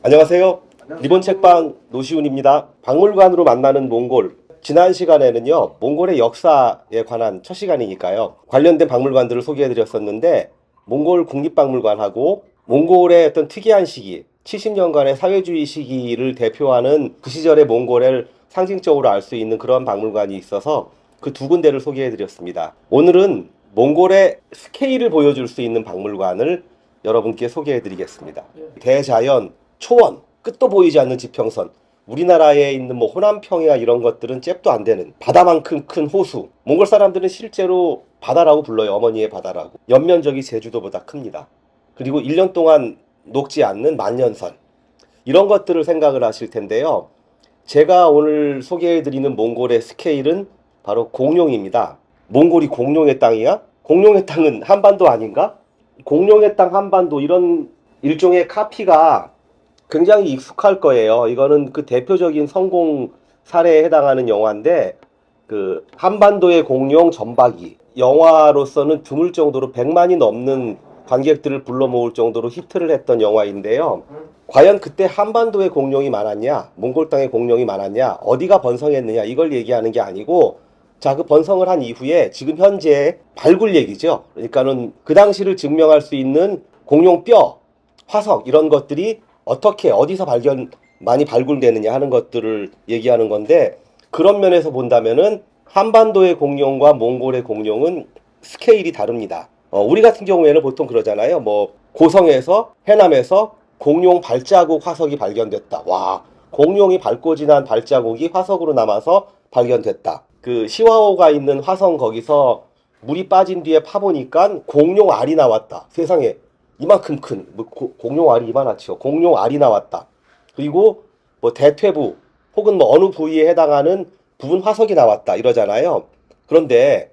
안녕하세요. 리본 책방 노시훈입니다. 박물관으로 만나는 몽골. 지난 시간에는요, 몽골의 역사에 관한 첫 시간이니까요, 관련된 박물관들을 소개해드렸었는데, 몽골 국립박물관하고 몽골의 어떤 특이한 시기, 70년간의 사회주의 시기를 대표하는 그 시절의 몽골을 상징적으로 알 수 있는 그런 박물관이 있어서 그 두 군데를 소개해드렸습니다. 오늘은 몽골의 스케일을 보여줄 수 있는 박물관을 여러분께 소개해드리겠습니다. 대자연, 초원, 끝도 보이지 않는 지평선, 우리나라에 있는 뭐 호남평야 이런 것들은 잽도 안 되는 바다만큼 큰 호수. 몽골 사람들은 실제로 바다라고 불러요. 어머니의 바다라고. 연면적이 제주도보다 큽니다. 그리고 1년 동안 녹지 않는 만년선. 이런 것들을 생각을 하실 텐데요. 제가 오늘 소개해드리는 몽골의 스케일은 바로 공룡입니다. 몽골이 공룡의 땅이야? 공룡의 땅은 한반도 아닌가? 공룡의 땅 한반도 이런 일종의 카피가 굉장히 익숙할 거예요. 이거는 그 대표적인 성공 사례에 해당하는 영화인데, 그 한반도의 공룡 점박이 영화로서는 드물 정도로 100만이 넘는 관객들을 불러 모을 정도로 히트를 했던 영화인데요. 과연 그때 한반도에 공룡이 많았냐, 몽골 땅에 공룡이 많았냐, 어디가 번성했느냐, 이걸 얘기하는 게 아니고, 자, 그 번성을 한 이후에 지금 현재 발굴 얘기죠. 그러니까는 그 당시를 증명할 수 있는 공룡 뼈, 화석 이런 것들이 어떻게 어디서 많이 발굴되느냐 하는 것들을 얘기하는 건데, 그런 면에서 본다면은 한반도의 공룡과 몽골의 공룡은 스케일이 다릅니다. 우리 같은 경우에는 보통 그러잖아요. 뭐 고성에서 해남에서 공룡 발자국 화석이 발견됐다. 와, 공룡이 밟고 지난 발자국이 화석으로 남아서 발견됐다. 그 시와호가 있는 화성 거기서 물이 빠진 뒤에 파보니까 공룡 알이 나왔다. 세상에 이만큼 큰 공룡 알이 이만하죠. 공룡 알이 나왔다. 그리고 뭐 대퇴부 혹은 뭐 어느 부위에 해당하는 부분 화석이 나왔다 이러잖아요. 그런데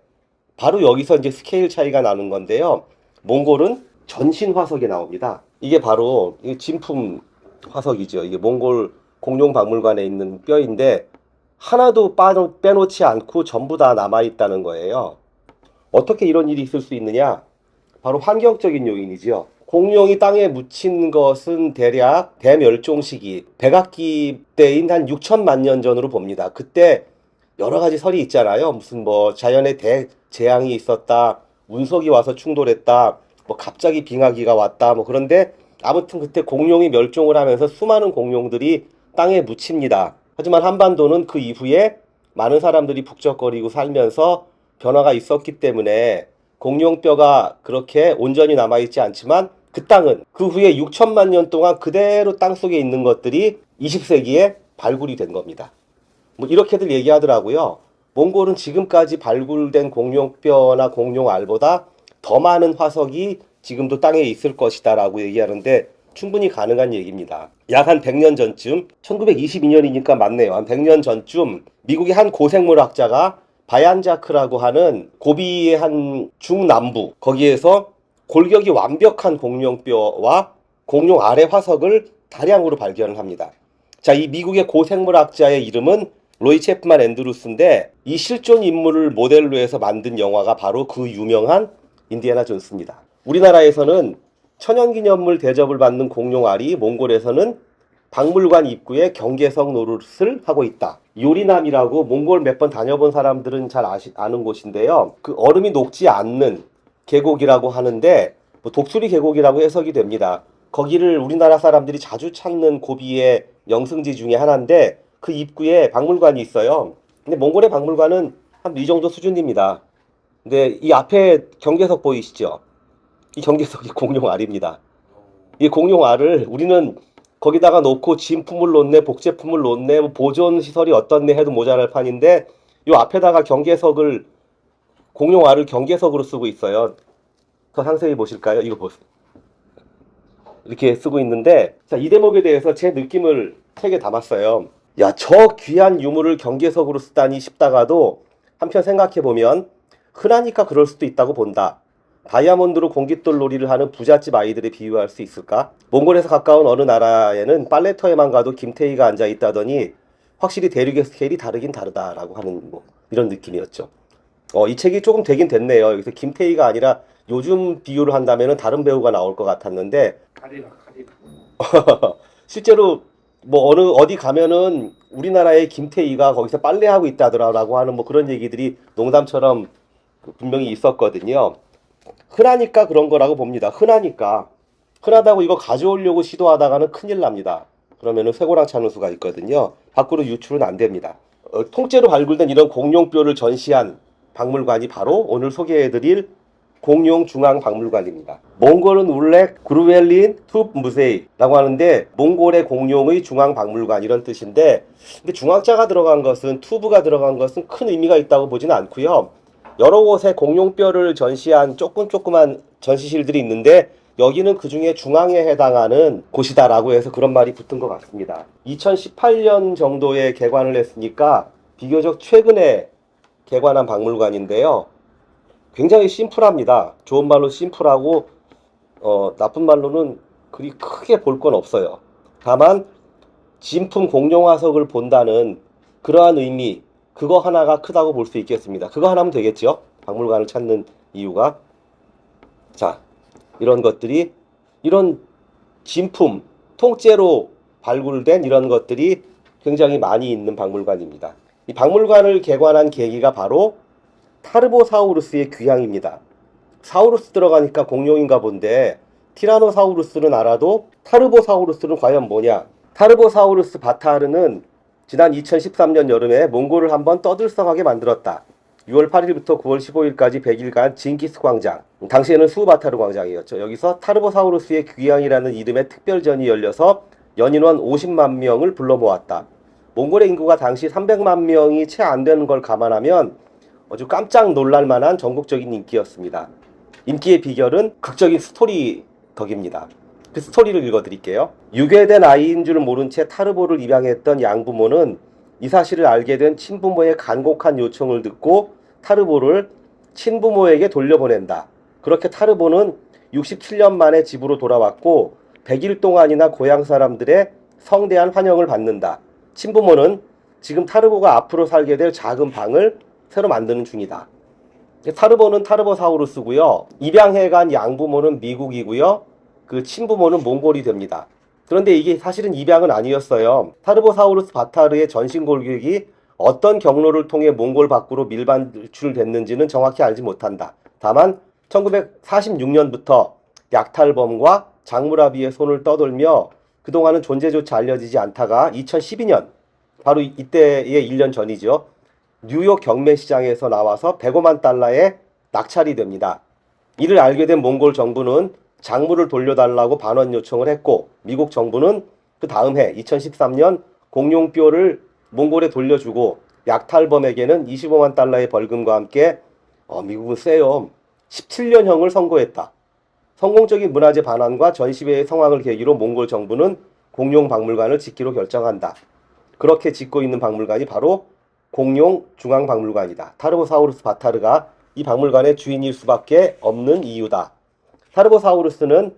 바로 여기서 이제 스케일 차이가 나는 건데요. 몽골은 전신 화석이 나옵니다. 이게 바로 진품 화석이죠. 이게 몽골 공룡 박물관에 있는 뼈인데 하나도 빼놓지 않고 전부 다 남아있다는 거예요. 어떻게 이런 일이 있을 수 있느냐? 바로 환경적인 요인이죠. 공룡이 땅에 묻힌 것은 대략 대멸종 시기, 백악기 때인 한 6천만 년 전으로 봅니다. 그때 여러 가지 설이 있잖아요. 무슨 뭐 자연의 대재앙이 있었다, 운석이 와서 충돌했다, 뭐 갑자기 빙하기가 왔다, 뭐 그런데 아무튼 그때 공룡이 멸종을 하면서 수많은 공룡들이 땅에 묻힙니다. 하지만 한반도는 그 이후에 많은 사람들이 북적거리고 살면서 변화가 있었기 때문에 공룡뼈가 그렇게 온전히 남아있지 않지만 그 땅은 그 후에 6천만 년 동안 그대로 땅속에 있는 것들이 20세기에 발굴이 된 겁니다. 뭐 이렇게들 얘기하더라고요. 몽골은 지금까지 발굴된 공룡뼈나 공룡알보다 더 많은 화석이 지금도 땅에 있을 것이다 라고 얘기하는데 충분히 가능한 얘기입니다. 약 한 100년 전쯤, 1922년이니까 맞네요. 한 100년 전쯤 미국의 한 고생물학자가 바얀자크라고 하는 고비의 한 중남부 거기에서 골격이 완벽한 공룡뼈와 공룡 알의 화석을 다량으로 발견을 합니다. 자, 이 미국의 고생물학자의 이름은 로이 체프만 앤드루스인데 이 실존 인물을 모델로 해서 만든 영화가 바로 그 유명한 인디애나 존스입니다. 우리나라에서는 천연기념물 대접을 받는 공룡알이 몽골에서는 박물관 입구에 경계석 노릇을 하고 있다. 요리남이라고 몽골 몇 번 다녀본 사람들은 잘 아는 곳인데요. 그 얼음이 녹지 않는 계곡이라고 하는데 뭐 독수리 계곡이라고 해석이 됩니다. 거기를 우리나라 사람들이 자주 찾는 고비의 명승지 중에 하나인데 그 입구에 박물관이 있어요. 근데 몽골의 박물관은 한 이 정도 수준입니다. 근데 이 앞에 경계석 보이시죠? 이 경계석이 공룡알입니다. 이 공룡알을 우리는 거기다가 놓고 진품을 놓네, 복제품을 놓네, 뭐 보존 시설이 어떻네 해도 모자랄 판인데 요 앞에다가 경계석을 공룡알을 경계석으로 쓰고 있어요. 더 상세히 보실까요? 이거 보세요. 이렇게 쓰고 있는데 자, 이 대목에 대해서 제 느낌을 책에 담았어요. 야, 저 귀한 유물을 경계석으로 쓰다니 싶다가도 한편 생각해보면 흔하니까 그럴 수도 있다고 본다. 다이아몬드로 공깃돌 놀이를 하는 부잣집 아이들에 비유할 수 있을까? 몽골에서 가까운 어느 나라에는 빨래터에만 가도 김태희가 앉아있다더니 확실히 대륙의 스케일이 다르긴 다르다라고 하는 뭐 이런 느낌이었죠. 이 책이 조금 되긴 됐네요. 여기서 김태희가 아니라 요즘 비유를 한다면 다른 배우가 나올 것 같았는데 카리나 카리나. 실제로 뭐 어디 가면은 우리나라의 김태희가 거기서 빨래하고 있다더라라고 하는 뭐 그런 얘기들이 농담처럼 분명히 있었거든요. 흔하니까 그런 거라고 봅니다. 흔하다고 이거 가져오려고 시도하다가는 큰일 납니다. 그러면은 쇠고랑 차는 수가 있거든요. 밖으로 유출은 안 됩니다. 통째로 발굴된 이런 공룡뼈를 전시한 박물관이 바로 오늘 소개해드릴 공룡 중앙박물관입니다. 몽골은 원래 그루벨린 툽 무세이라고 하는데 몽골의 공룡의 중앙박물관 이런 뜻인데, 근데 중앙자가 들어간 것은 투브가 들어간 것은 큰 의미가 있다고 보지는 않고요. 여러 곳에 공룡뼈를 전시한 조그만 전시실들이 있는데 여기는 그 중에 중앙에 해당하는 곳이다라고 해서 그런 말이 붙은 것 같습니다. 2018년 정도에 개관을 했으니까 비교적 최근에 개관한 박물관인데요. 굉장히 심플합니다. 좋은 말로 심플하고 나쁜 말로는 그리 크게 볼 건 없어요. 다만 진품 공룡 화석을 본다는 그러한 의미, 그거 하나가 크다고 볼 수 있겠습니다. 그거 하나면 되겠죠? 박물관을 찾는 이유가. 자, 이런 것들이, 이런 진품, 통째로 발굴된 이런 것들이 굉장히 많이 있는 박물관입니다. 이 박물관을 개관한 계기가 바로 타르보사우루스의 귀향입니다. 사우루스 들어가니까 공룡인가 본데 티라노사우루스는 알아도 타르보사우루스는 과연 뭐냐? 타르보사우루스 바타르는 지난 2013년 여름에 몽골을 한번 떠들썩하게 만들었다. 6월 8일부터 9월 15일까지 100일간 징기스 광장, 당시에는 수바타르 광장이었죠. 여기서 타르보사우루스의 귀향이라는 이름의 특별전이 열려서 연인원 50만 명을 불러 모았다. 몽골의 인구가 당시 300만 명이 채 안 되는 걸 감안하면 아주 깜짝 놀랄 만한 전국적인 인기였습니다. 인기의 비결은 극적인 스토리 덕입니다. 그 스토리를 읽어드릴게요. 유괴된 아이인 줄 모른 채 타르보를 입양했던 양부모는 이 사실을 알게 된 친부모의 간곡한 요청을 듣고 타르보를 친부모에게 돌려보낸다. 그렇게 타르보는 67년 만에 집으로 돌아왔고 100일 동안이나 고향 사람들의 성대한 환영을 받는다. 친부모는 지금 타르보가 앞으로 살게 될 작은 방을 새로 만드는 중이다. 타르보는 타르보사우루스고요. 입양해간 양부모는 미국이고요. 그 친부모는 몽골이 됩니다. 그런데 이게 사실은 입양은 아니었어요. 타르보사우루스 바타르의 전신 골격이 어떤 경로를 통해 몽골 밖으로 밀반출됐는지는 정확히 알지 못한다. 다만 1946년부터 약탈범과 장무라비의 손을 떠돌며 그동안은 존재조차 알려지지 않다가 2012년, 바로 이때의 1년 전이죠. 뉴욕 경매시장에서 나와서 105만 달러에 낙찰이 됩니다. 이를 알게 된 몽골 정부는 장물을 돌려달라고 반환 요청을 했고, 미국 정부는 그 다음 해 2013년 공룡뼈를 몽골에 돌려주고 약탈범에게는 25만 달러의 벌금과 함께 미국은 세요. 17년형을 선고했다. 성공적인 문화재 반환과 전시회의 상황을 계기로 몽골 정부는 공룡 박물관을 짓기로 결정한다. 그렇게 짓고 있는 박물관이 바로 공룡 중앙박물관이다. 타르보사우루스 바타르가 이 박물관의 주인일 수밖에 없는 이유다. 타르보사우루스는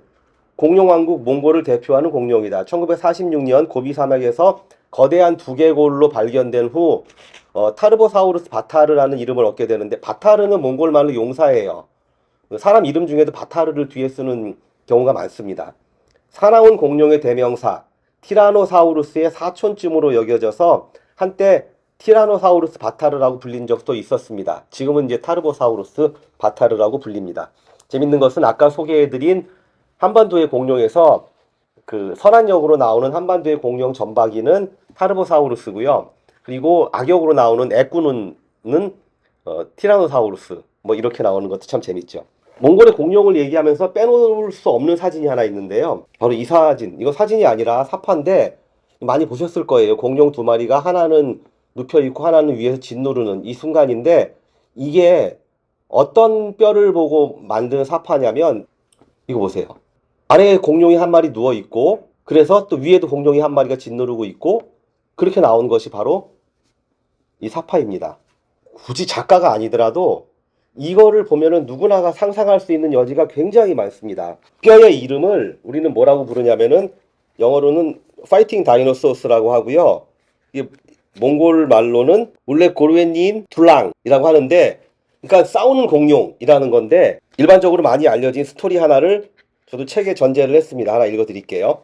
공룡왕국 몽골을 대표하는 공룡이다. 1946년 고비 사막에서 거대한 두개골로 발견된 후 타르보사우루스 바타르라는 이름을 얻게 되는데, 바타르는 몽골말로 용사예요. 사람 이름 중에도 바타르를 뒤에 쓰는 경우가 많습니다. 사나운 공룡의 대명사 티라노사우루스의 사촌쯤으로 여겨져서 한때 티라노사우루스 바타르라고 불린 적도 있었습니다. 지금은 이제 타르보사우루스 바타르라고 불립니다. 재밌는 것은 아까 소개해드린 한반도의 공룡에서 그 선안역으로 나오는 한반도의 공룡 점박이는 타르보사우루스고요. 그리고 악역으로 나오는 애꾸는 티라노사우루스, 뭐 이렇게 나오는 것도 참 재밌죠. 몽골의 공룡을 얘기하면서 빼놓을 수 없는 사진이 하나 있는데요. 바로 이 사진. 이거 사진이 아니라 사파인데 많이 보셨을 거예요. 공룡 두 마리가 하나는 눕혀있고 하나는 위에서 짓누르는 이 순간인데, 이게 어떤 뼈를 보고 만든 사파냐면 이거 보세요. 아래에 공룡이 한 마리 누워있고, 그래서 또 위에도 공룡이 한 마리가 짓누르고 있고, 그렇게 나온 것이 바로 이 사파입니다. 굳이 작가가 아니더라도 이거를 보면은 누구나가 상상할 수 있는 여지가 굉장히 많습니다. 뼈의 이름을 우리는 뭐라고 부르냐면은 영어로는 파이팅 다이노소스라고 하고요. 이게 몽골 말로는 원래 고르웬닌 둘랑이라고 하는데, 그러니까 싸우는 공룡이라는 건데, 일반적으로 많이 알려진 스토리 하나를 저도 책에 전제를 했습니다. 하나 읽어드릴게요.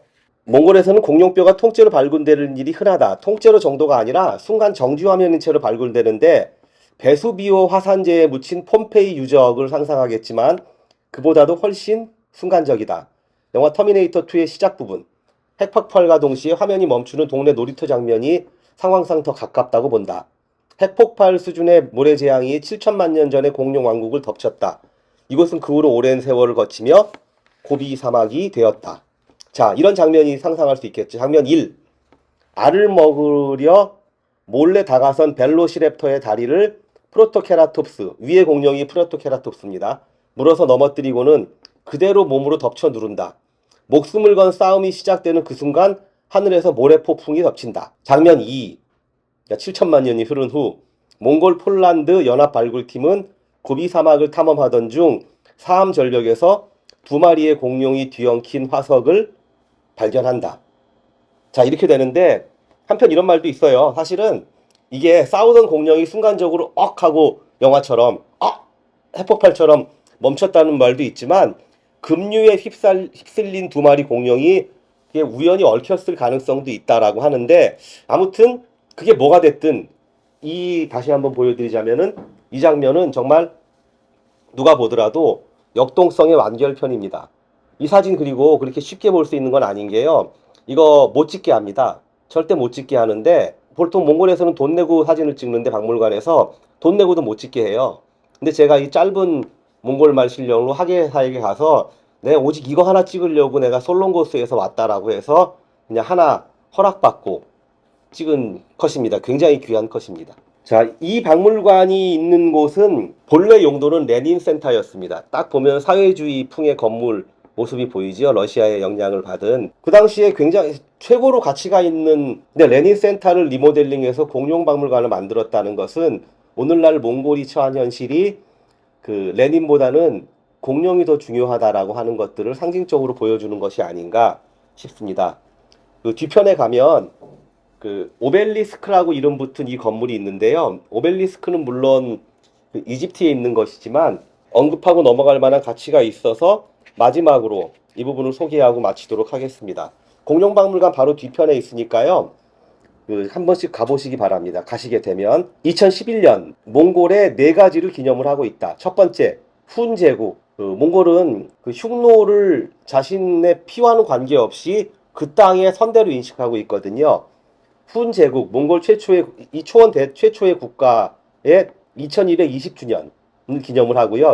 몽골에서는 공룡뼈가 통째로 발굴되는 일이 흔하다. 통째로 정도가 아니라 순간 정지화면인 채로 발굴되는데 베수비오 화산재에 묻힌 폼페이 유적을 상상하겠지만 그보다도 훨씬 순간적이다. 영화 터미네이터 2의 시작 부분. 핵폭발과 동시에 화면이 멈추는 동네 놀이터 장면이 상황상 더 가깝다고 본다. 핵폭발 수준의 모래재앙이 7천만 년 전의 공룡 왕국을 덮쳤다. 이곳은 그 후로 오랜 세월을 거치며 고비 사막이 되었다. 자, 이런 장면이 상상할 수 있겠죠. 장면 1. 알을 먹으려 몰래 다가선 벨로시랩터의 다리를 프로토케라톱스, 위의 공룡이 프로토케라톱스입니다. 물어서 넘어뜨리고는 그대로 몸으로 덮쳐 누른다. 목숨을 건 싸움이 시작되는 그 순간 하늘에서 모래폭풍이 덮친다. 장면 2. 7천만 년이 흐른 후 몽골 폴란드 연합 발굴팀은 고비 사막을 탐험하던 중 사암 절벽에서 두 마리의 공룡이 뒤엉킨 화석을 발견한다. 자, 이렇게 되는데 한편 이런 말도 있어요. 사실은 이게 싸우던 공룡이 순간적으로 억 하고 영화처럼 핵폭발처럼 멈췄다는 말도 있지만 급류에 휩쓸린 두 마리 공룡이 그게 우연히 얽혔을 가능성도 있다라고 하는데 아무튼 그게 뭐가 됐든 다시 한번 보여드리자면은 이 장면은 정말 누가 보더라도 역동성의 완결편입니다. 이 사진 그리고 그렇게 쉽게 볼 수 있는 건 아닌 게요. 이거 못 찍게 합니다. 절대 못 찍게 하는데 보통 몽골에서는 돈 내고 사진을 찍는데 박물관에서 돈 내고도 못 찍게 해요. 근데 제가 이 짧은 몽골말 실력으로 하계사에게 가서 내가 오직 이거 하나 찍으려고 내가 솔롱고스에서 왔다라고 해서 그냥 하나 허락받고 찍은 컷입니다. 굉장히 귀한 컷입니다. 자, 이 박물관이 있는 곳은 본래 용도는 레닌 센터였습니다. 딱 보면 사회주의 풍의 건물 모습이 보이죠. 러시아의 영향을 받은 그 당시에 굉장히 최고로 가치가 있는 레닌 센터를 리모델링해서 공룡 박물관을 만들었다는 것은 오늘날 몽골이 처한 현실이 그 레닌보다는 공룡이 더 중요하다라고 하는 것들을 상징적으로 보여주는 것이 아닌가 싶습니다. 그 뒤편에 가면 그 오벨리스크라고 이름 붙은 이 건물이 있는데요. 오벨리스크는 물론 그 이집트에 있는 것이지만 언급하고 넘어갈 만한 가치가 있어서 마지막으로 이 부분을 소개하고 마치도록 하겠습니다. 공룡박물관 바로 뒤편에 있으니까요. 한 번씩 가보시기 바랍니다. 가시게 되면 2011년 몽골의 4가지를 기념을 하고 있다. 첫 번째, 훈 제국. 몽골은 그 흉노를 자신의 피와는 관계없이 그 땅의 선대로 인식하고 있거든요. 훈 제국, 몽골 최초의 이 초원 최초의 국가의 2220주년을 기념을 하고요.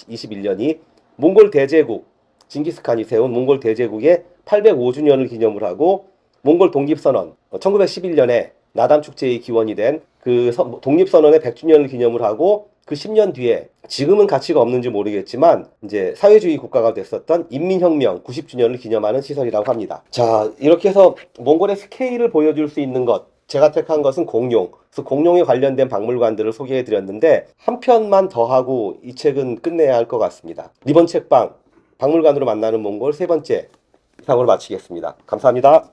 2021년이 몽골 대제국, 징기스칸이 세운 몽골 대제국의 805주년을 기념을 하고 몽골 독립선언, 1911년에 나담 축제의 기원이 된 그 독립선언의 100주년을 기념을 하고 그 10년 뒤에 지금은 가치가 없는지 모르겠지만 이제 사회주의 국가가 됐었던 인민혁명 90주년을 기념하는 시설이라고 합니다. 자, 이렇게 해서 몽골의 스케일을 보여줄 수 있는 것, 제가 택한 것은 공룡, 그래서 공룡에 관련된 박물관들을 소개해 드렸는데 한 편만 더 하고 이 책은 끝내야 할 것 같습니다. 이번 책방 박물관으로 만나는 몽골 3번째 이상으로 마치겠습니다. 감사합니다.